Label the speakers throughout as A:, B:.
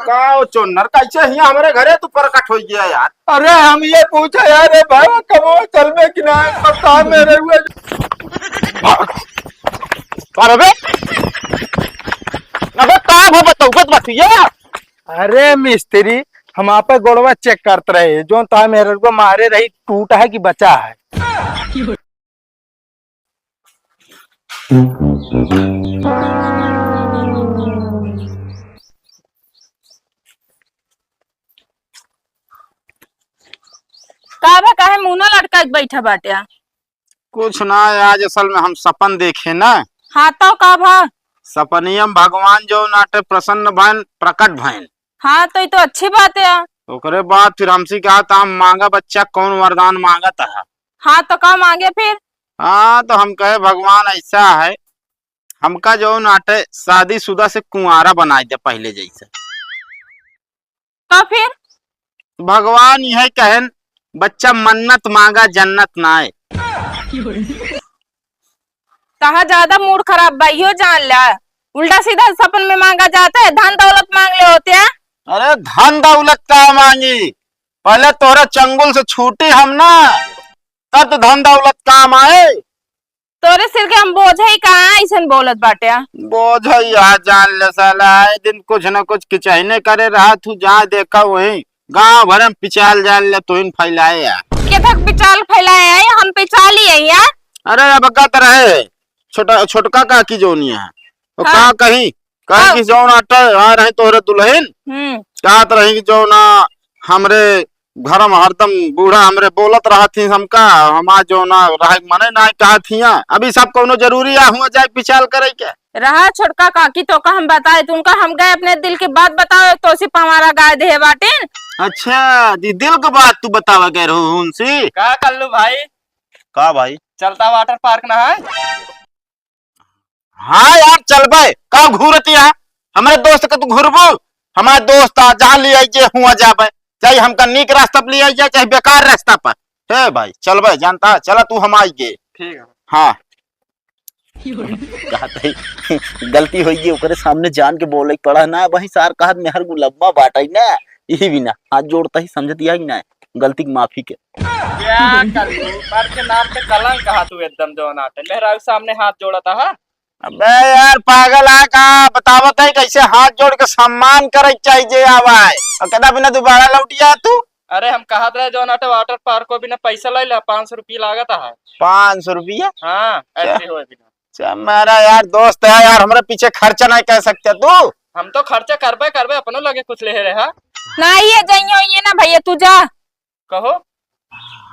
A: का चोनर कैसे ही हमारे घरे तू प्रकट हो गया यार।
B: अरे हम ये पूछा यार भाई कमो चल में कि ना पता मेरे हुए
A: अबे अबे का भो बताओ बत ये।
B: अरे मिस्त्री हम आप गोड़वा चेक करते रहे जो ता मेरे को मारे रही टूटा है कि बचा है।
C: काहे मुंह लटका के बैठा बाटे।
A: कुछ ना आज असल में हम सपन देखे ना।
C: हाँ तो का भा
A: सपनियम भगवान जो नाटे प्रसन्न भैन प्रकट भैन।
C: हाँ तो ये तो अच्छी बात है।
A: ओकरे बाद फिर हमसे कहा था हम मांगा बच्चा कौन वरदान मांगा था।
C: हाँ तो का मांगे फिर।
A: हाँ तो हम कहे भगवान ऐसा है हमका जो नाटे शादीशुदा से कुंवारा बना दे पहले जैसे।
C: का फिर
A: भगवान यह कहन बच्चा मन्नत मांगा जन्नत ना आए।
C: कहा ज्यादा मूड खराब भाइयों जान ला। उल्टा सीधा सपन में मांगा जाता है, धन दौलत मांग ले होते हैं।
A: अरे धन दौलत का मांगी पहले तोरा चंगुल से छूटी हम ना तब तो धन दौलत काम आए।
C: तोरे सिर के हम बोझ ही कहाँ ऐसा बोलत बाटे।
A: बोझ यार जान ले साला आए दिन कुछ न कुछ किचहने करे रहा तू जहाँ देखा वही गांव भर में पिचाल जान ले तो इन फैलाए यार।
C: के तक पिचाल फैलाए है हम पिचाल ही है यार।
A: अरे अब कहते रहे छोटका का की जोनिया है तो
C: हाँ।
A: का कहीं कहीं की जो नाटा आ रहे तोहरे दुल्हन कहत रही कि जो ना हमरे घर में हरदम बूढ़ा हमरे बोलत रहा थी हमका हमार जो ना रहे मने ना कहा थी अभी सब कोनो जरूरी आ हुआ जाए पिचाल करे क्या
C: रहा छोटका काकी तो का हम बताए तुमका हम गए अपने दिल की बात बताओ तो सिर्फ हमारा गाय दे बाटे।
A: अच्छा दी दिल की बात तू बतावा कह रहो उनसे
D: का कल्लू भाई
A: का भाई
D: चलता वाटर पार्क ना है।
A: हाँ यार चल भाई का घूरती है हमारे दोस्त का तू घूरबू हमारे दोस्त आ जहाँ ले आइए हुआ जाबे चाहे हमका नीक रास्ता पर ले आइए चाहे बेकार रास्ता पर है भाई चल भाई जानता चला तू हम आइए।
D: ठीक है
A: हाँ गलती हुई ओकरे सामने जान के बोले पड़ा ना वही सार कहा मेहर गुलब्बा बाटा ना यही भी ना हाथ जोड़ता ही समझ दिया ही ना गलती की माफी के।
D: क्या कल्लू पर के नाम पे कलंक कहा तू एकदम जो नाटे मेहरा सामने हाथ जोड़ा था।
A: अबे यार पागल है का बतावत है कैसे हाथ जोड़ के सम्मान करे चाहिए आवाज और कहना बिना दोबारा लौटिया तू।
D: अरे हम कहा रहे जो नाटे वाटर पार्क को बिना पैसा ले ला 500 रुपया लागत है।
A: 500 रुपया
D: हाँ ऐसे हो बिना
A: मेरा यार दोस्त है यार हमारे पीछे खर्चा नहीं कह सकते तू।
D: हम तो खर्चा करबे करबे अपनों लगे कुछ ले रहा
C: ना ये जाइयो ये ना भैया तू जा।
D: कहो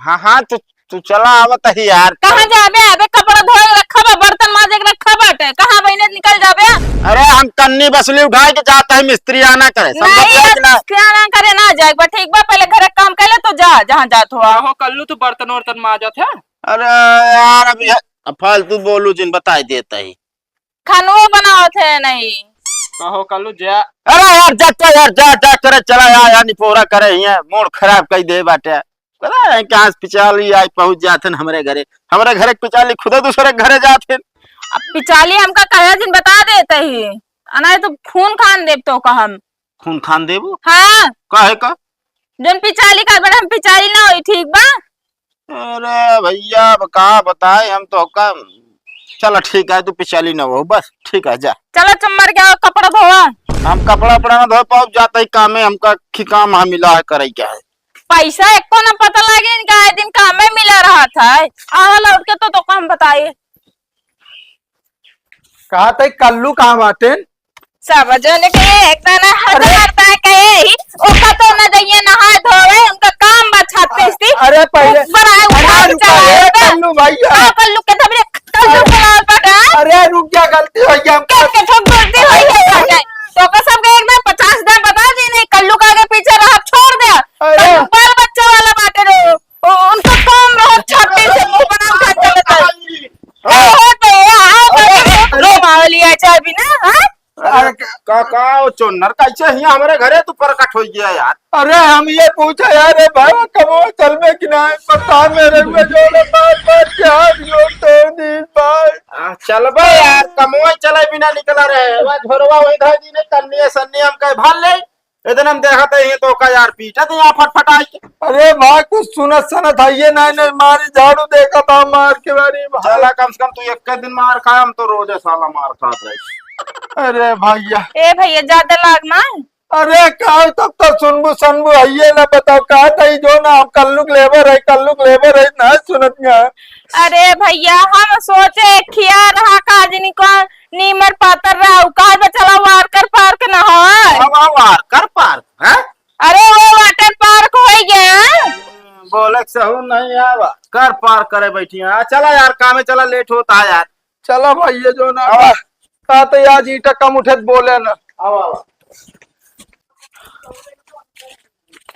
A: हाँ हाँ तू चला आवत ही यार।
C: कहाँ जाबे अबे कपड़ा धोए रखा बा बर्तन माजे के रखा बाटे कहाँ बहने निकल जाबे।
A: अरे हम कन्नी बसली उठा के जाता है मिस्त्री आना करे
C: ना करे ना जाए बा ठीक बा पहले घर काम कर ले तो जा जहाँ जात हुआ।
D: हो कल्लू तू बर्तन वर्तन माजत है।
A: अरे यार अभी फालतू बोलू जिन बताई देता ही
C: खानो बनाओ थे नहीं।
D: कहो कल्लू जा।
A: अरे यार जा करे चला यार निपोरा करे ये मूड खराब कई दे बाटे पता है कहाँ पिचाली आज पहुंच जाते हमारे घरे पिचाली खुद दूसरे घरे जाते।
C: अब पिचाली हमका कहे दिन बता देते ही अना तो खून खान देव तो का हम
A: खून खान देबू।
C: हाँ
A: काहे का
C: जन पिचाली का बड़ा हम पिचाली ना हुई ठीक बा।
A: अरे भैया कहा बताए हम तो का चलो ठीक है तू पिचाली ना हो बस ठीक है जा।
C: चलो चम्मर गया कपड़ा धोवा
A: हम कपड़ा उपड़ा ना धो पाओ जाता ही काम है हमका काम हम मिला है करे क्या है
C: पैसा एक को ना पता लगे इनका आए दिन काम में मिला रहा था आवा लौट के तो काम बताइए।
B: कहा था कल्लू कहाँ बाटे
C: सब जन के एक तना हद करता है कहे ओका तो न जाइए नहाए धोए उनका काम बा छत पे स्थित।
B: अरे पहले
C: कल्लू
B: भैया
C: कल्लू के धबरे कल्लू चला पड़ा।
B: अरे रुक जा गलती हो गया
C: के ठोक गलती हुई है तो का सब के एकदम 50 दाम बता दी नहीं कल्लू का आगे पीछे रहा छोड़ दे।
B: अरे
C: बाल बच्चा वाला बाटे रो उनका काम रहो छाती से मुंह बना खा चलता है हो तो आ रो मावली है चाहे बिना। हां
A: का चोनर कैसे ही हमारे घरे तू प्रकट हो गया यार।
B: अरे हम ये पूछा यार भाई कमो चल में कि ना पता मेरे हुए जोड़े बात क्या जोड़ दिन भाई
A: चल बे यार कमोई चले बिना निकला रहे झोरवा वही धाई दी ने कन्नी सन्नी हम कहे भाल ले इतने हम देखा था ये तो का यार पीछा तो यहाँ फटफटाई के।
B: अरे भाई कुछ सुनत सनत है ये नहीं मारी झाड़ू देखा था मार के बारी भाई।
A: चला कम से कम तू एक के दिन मार खाए, हम तो रोज साला मार खाते रहे।
B: अरे भैया
C: ए भैया ज्यादा लागना।
B: अरे का तब तो सुनबू सनबू है ना बताओ का था जो ना हम कल्लुक लेबर है ना सुनत ना।
C: अरे भैया हम सोचे खिया रहा काजनी को नीमर पातर रहा का चला वार कर पार्क न हो।
A: वार कर पार्क है?
C: अरे वो वाटर पार्क हो गया।
A: बोले सहू नहीं आवा कर पार्क करे बैठी है। चला यार काम में चला, लेट होता है यार।
B: चलो भैया जो ना का तो आज ईटा कम उठे बोले ना।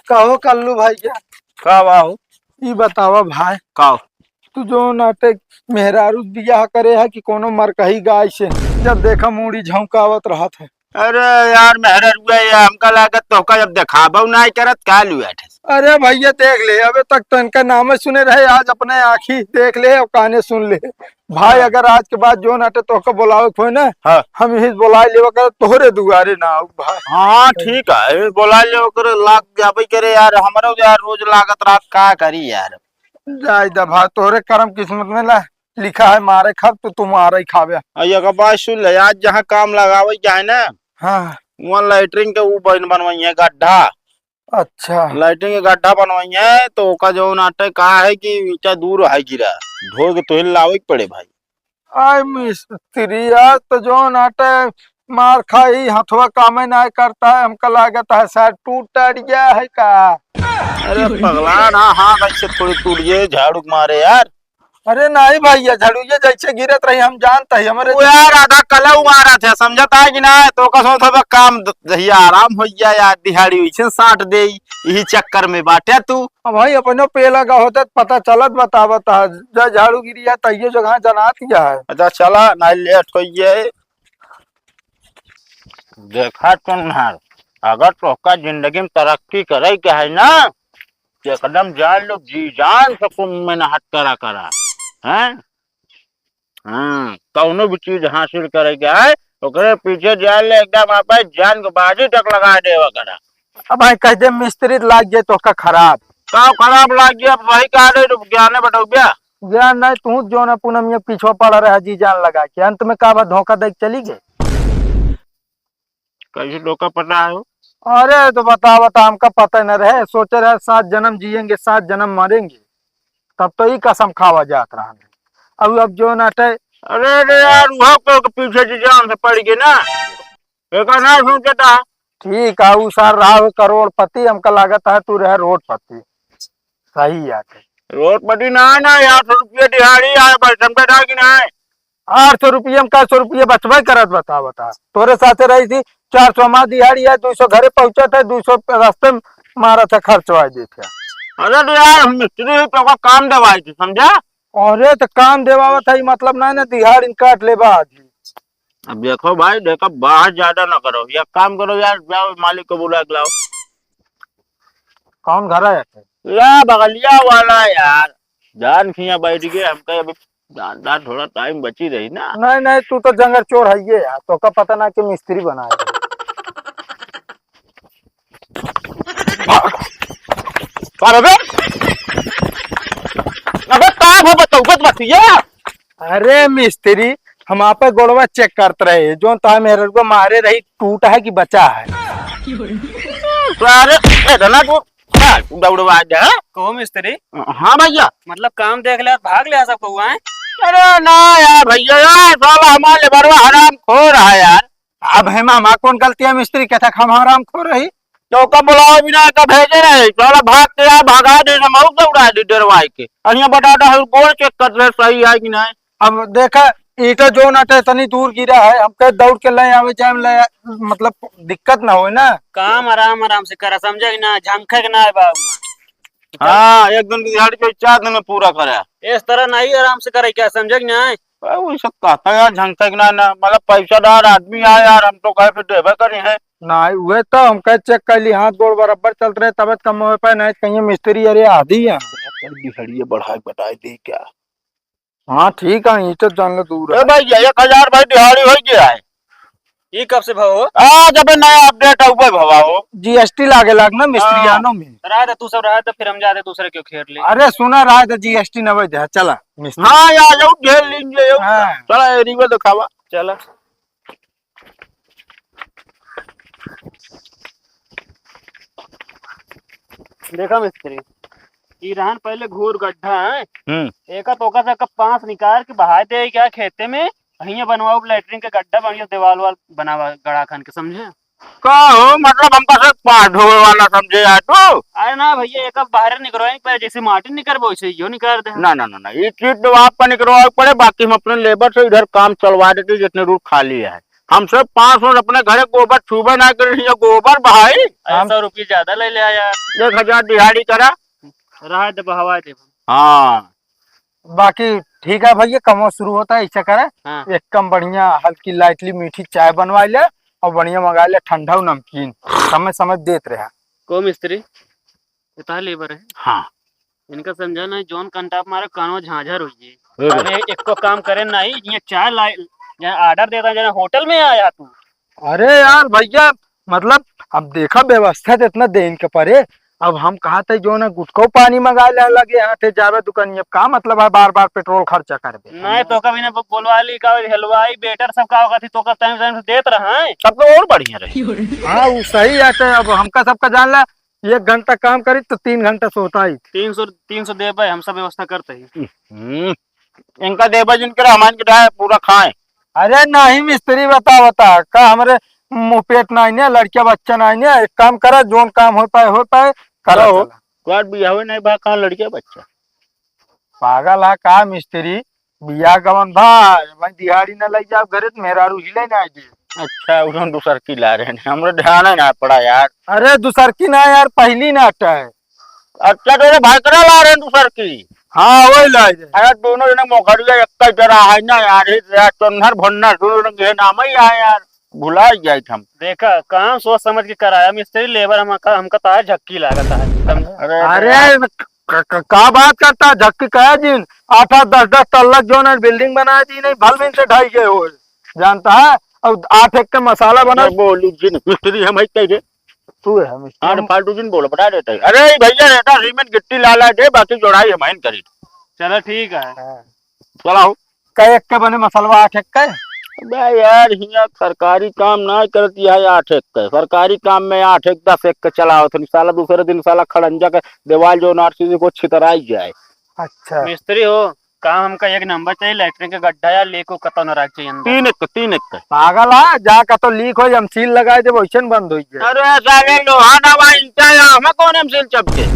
B: कहो कल्लू भैया
A: का वाहू
B: ये बतावा भाई
A: का
B: तू जो नाटक मेहरारू बियाह करे है कि कोनो मरकही गाय से जब देखा मूड़ी झोंकावत रहा था।
A: अरे यार मेहरा रुआ ये हमका लागत तो का जब दिखाबो नहीं करत का लुआ थे।
B: अरे भैया देख ले अबे तक तो इनका नाम सुने रहे, आज अपने आँखी देख ले और काने सुन ले भाई। अगर आज के बाद जो नाटे तो बोलावे खोए ना
A: हाँ।
B: हम ही बुलाए ले कर तोहरे दुआरे ना आओ भाई।
A: हाँ ठीक है बोला ले ओकरे लाग जाबे करे यार, हमरो यार रोज लागत रात का करी यार।
B: जाय दा भाई तोहरे कर्म किस्मत में ला लिखा है मारे खा तो तुम्हारा ही खावे।
A: ये का बात सुन ले, आज जहाँ काम लगावे जाए ना
B: हाँ
A: वहाँ लाइटरिंग के वो बनवाई है गड्ढा।
B: अच्छा
A: लाइटिंग के गड्ढा बनवाई है तो का जो नाटक कहा है कि नीचा दूर है गिरा ढोल के तो लावे पड़े भाई।
B: आई मिस्त्री यार तो जो नाटे मार खाई हथवा काम नहीं करता है, हमका लागत है शायद टूट टाट गया है का।
A: अरे पगला ना हाँ कैसे थोड़ी टूट गए झाड़ू मारे यार।
B: अरे नहीं भैया झाड़ूये जैसे गिरत रही हम जानते हैं हमारे
A: वो यार आधा कला मारा थे समझता है कि ना तो कसो था काम दहिया आराम हो गया यार, दिहाड़ी वैसे साट दे यही चक्कर में बाटे तू।
B: भाई अपनो पे लगा होता पता चलत बतावत है जब झाड़ू गिरी है तैयो जगह जना दिया है।
A: अच्छा चला ना लेट हो गए देखा तुम अगर तो का जिंदगी में तरक्की करे क्या है ना एकदम जान लो जी जान सको मेहनत करा है। कौनो भी चीज हासिल करेगा है ओकरे पीछे जान ले एकदम आप जान को बाजी तक लगा देवा करा।
B: अब भाई कह दे मिस्त्री लाग गए तो का खराब
A: का खराब लग गया वही कहा तो ज्ञान बताओ क्या
B: ज्ञान नहीं तू जो ना पूनम ये पीछे पड़ा रहा जी जान लगा के अंत में का बात धोखा दे चली गए
A: कैसे धोखा पता है।
B: अरे तो बता हमका पता न रहे सोचे रहे 7 जन्म जिएंगे 7 जन्म मरेंगे तब तो ही कसम खावा जात रहा अब जो नाटे।
A: अरे यार वो पीछे से जान से पड़ गए ना एक ना सोचता।
B: ठीक है उ सार रहा हो करोड़पति हमका लागत है तू रहे रोडपति सही यार
A: रोडपति ना यार 800 रुपये दिहाड़ी आए बर्तन पे था कि ना
B: 800 रुपये में 100 रुपये बचवा करत बता तोरे साथे रही थी 400 माँ दिहाड़ी है 200 घरे पहुंचा था 200 रास्ते में मारा था खर्चवा देते।
A: अरे तो यार मिस्त्री तो का काम दवाई थी समझा।
B: अरे तो काम देवा था मतलब ना दिहाड़ी काट ले बाद।
A: अब देखो भाई देखो बाहर ज्यादा ना करो या काम करो यार जाओ मालिक को बुला के लाओ।
B: कौन घर है
A: या बगलिया वाला यार जान खिया बैठ गए हमका अभी दान थोड़ा टाइम बची रही ना।
B: नहीं तू तो जंगल चोर है ये यार तो का पता ना कि मिस्त्री बनाया
A: अबे का हो बताओ मत यार। अरे
B: मिस्त्री हम आप गोड़वा चेक करते रहे जो ता मेरे को मारे रही टूटा है कि बचा है।
A: अरे ना तू दौड़वा जा
D: कहो मिस्त्री।
A: हाँ भैया
D: मतलब काम देख ले भाग ले सब कहुआ है।
A: अरे ना यार भैया यार साला हमारे बड़वा हराम खो रहा है यार।
B: अब है मामा कौन गलती है मिस्त्री कहता हम हराम खो रही
A: तो कब बुलाओ बिना का भेजे रहे साला भाग के यार भगा दे ना मऊ दौड़ा दे डरवाई के अनिया बटाटा गोल चेक कर रहे सही है कि नहीं।
B: अब देखा ईटा जो नाटे तनी दूर गिरा है हम कह दौड़ के ले आवे जाए ले मतलब दिक्कत ना हो ना।
D: काम आराम से करा समझे कि ना झमखे के ना है बाबू।
A: हाँ एक दिन की दिहाड़ी पे 4 दिन में पूरा करे
D: इस तरह नहीं आराम से करे क्या समझे कि ना।
A: वो सब कहता है यार झंका ना मतलब पैसादार आदमी है यार हम तो कहे फिर देवे करे है
B: ना हुए तो हम कह चेक कर ली हाथ गोड़ बराबर चल रहे तबियत कम हो पाए नहीं कहीं मिस्त्री अरे आधी है
A: दिहाड़ी बढ़ा बताए दे क्या।
B: हाँ ठीक है ईटा जान लो दूर है
A: भाई 1000 भाई दिहाड़ी हो गया है
D: ये कब से भाव हो?
A: जब नया अपडेट हुआ भवा हो।
B: जीएसटी लागे ना मिस्त्रियानो में।
D: रहा था तू सब रहा था, फिर हम जाते दूसरे क्यों खेर ले।
B: अरे सुना रहा था जीएसटी न बजे चला मिस्त्री।
A: हाँ आ जाओ घेर लीजिए।
B: हाँ।
A: चला एरिया दिखावा।
D: चला देखा मिस्त्री, ये रहन पहले घूर गड्ढा है, एका तोका से कब 5 निकाल के बहा दे क्या खेते में, अहिया बनवाओ लैटरिन के गड्ढा बढ़िया दीवार वाल बनावा गड़ा खान के, समझे?
A: का हो मतलब हमका सिर्फ पाठ होवे वाला समझे यार तो।
D: अरे ना भैया, एक बाहर निकलवाएंगे पर जैसे मार्टिन निकर वैसे यो निकाल दे।
A: ना ये चीज तो आपका निकलवा पड़े, बाकी हम अपने लेबर से इधर काम चलवा देते जितने रूट खाली है। हम सिर्फ 500 अपने घरे गोबर छुबे ना कर गोबर बहाई।
D: 100 रुपये ज्यादा ले लिया यार।
A: 1000 दिहाड़ी करा
D: रहा दे बहवा दे।
A: हाँ
B: बाकी ठीक है भैया, कमो शुरू होता है ऐसा करे।
D: हाँ।
B: एक कम बढ़िया हल्की लाइटली मीठी चाय बनवा ले और बढ़िया मंगा ले ठंडा नमकीन, समय समय देते रहा।
D: को मिस्त्री इतना लेबर है।
A: हाँ
D: इनका समझा ना, जोन कंटाप मारे कानो झांझर हुई है। अरे एक को काम करे नहीं, ये चाय ला ऑर्डर देता है होटल में आया तू।
B: अरे यार भैया मतलब अब देखा व्यवस्था तो इतना दे इनके परे, अब हम कहा थे जो ना गुटको पानी मंगा ले लगे यहाँ थे जावे दुकान, अब का मतलब है बार बार पेट्रोल खर्चा कर दे।
D: नहीं तो कभी ना बोलवा ली का हलवाई बेटर सब का होगा थी तो का टाइम टाइम से देत रहा है।
A: सब तो और बढ़िया रहे।
B: हाँ वो सही है। अब हमका सबका जान ला 1 घंटा काम करी तो 3 घंटा सोता ही।
D: 300 दे भाई, हम सब व्यवस्था करते ही।
A: इनका देवा जिनके हमारे किराया पूरा खाए।
B: अरे नहीं मिस्त्री बता का हमारे मुंह पेट ना आईने, लड़किया बच्चा ना आईने, एक काम करा जोन काम हो पाए करो।
A: क्वाड बिया हुए नहीं बा कहाँ लड़किया बच्चा।
B: पागल है का मिस्त्री, बिया गवन भाई दिहाड़ी न लग जाओ घरे तो मेरा रू हिले ना आएगी।
A: अच्छा उन्होंने दूसर की ला रहे हैं, हमरे ध्यान ही ना पड़ा यार।
B: अरे दूसर की ना यार, पहली ना अट्टा है।
A: अच्छा तो भाई करा ला रहे हैं दूसर की।
B: हाँ वही ला
A: अरे दोनों जने मोखरिया एक जरा है ना यार, चन्नर भन्नर दोनों के नाम ही है यार, भुला ही जाए हम।
D: देखा काम सोच समझ के कराया मिस्त्री, लेबर हमका तो झक्की लागत है।
B: अरे का बात करता झक्की कहा जिन 8-8 10-10 तल्ला जो ना बिल्डिंग बनाया थी नहीं भल में से ढाई गए हो जानता है। और 8 एक का मसाला बना
A: बोलू जिन मिस्त्री हम ही
B: तू है मिस्त्री।
A: 8 फालतू जिन बोलो बता देते। अरे भैया रेटा सीमेंट गिट्टी लाला दे, बाकी जोड़ाई हम करी।
D: चलो ठीक है।
A: चला
B: कई एक के बने मसलवा 8 एक का।
A: यार यहाँ सरकारी काम ना करती है 8 एक का, सरकारी काम में 8 एक 10 एक का चला हो तो साला दूसरे दिन साला खड़ंजा का दीवार जो नारसी को छितराई जाए।
B: अच्छा
D: मिस्त्री हो काम हमका एक नंबर चाहिए, लैटरिन का गड्ढा या लेको कतो न रख चाहिए।
A: 3 एक का
B: पागल है जा का तो लीक हो हम सील लगाए जब वैसे बंद हो जाए।
A: अरे साले लोहा दवा इंचा हम कौन हम सील चपके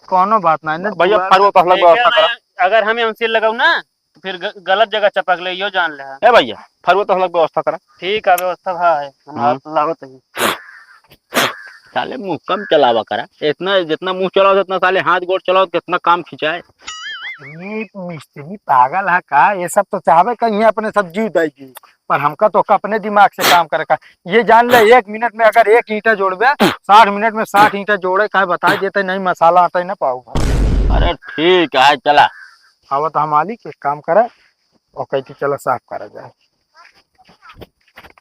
B: कोनो बात नहीं
A: भैया फरवो तो अलग व्यवस्था करा।
D: अगर हमें सील लगाऊ ना तो फिर गलत जगह चपक ले यो जान ले।
A: ए भैया फरवो तो अलग व्यवस्था करा।
D: ठीक है व्यवस्था है लागत है।
A: साले मुंह कम चलावा करा, इतना जितना मुंह चलाओ उतना साले हाथ गोड़ चलाओ कितना काम खिंचाए।
B: ये मिस्त्री पागल है का, ये सब तो चाहवे कहीं अपने सब्जी उठाएगी पर हमका तो अपने दिमाग से काम करेगा। ये जान ले 1 मिनट में अगर 1 ईंटा जोड़बे 60 मिनट में 60 ईंटा जोड़े का बता देते नहीं मसाला आता ही ना पाऊंगा।
A: अरे ठीक है चला।
B: अब तो हम मालिक एक काम करे और कहती चलो साफ करा जाए।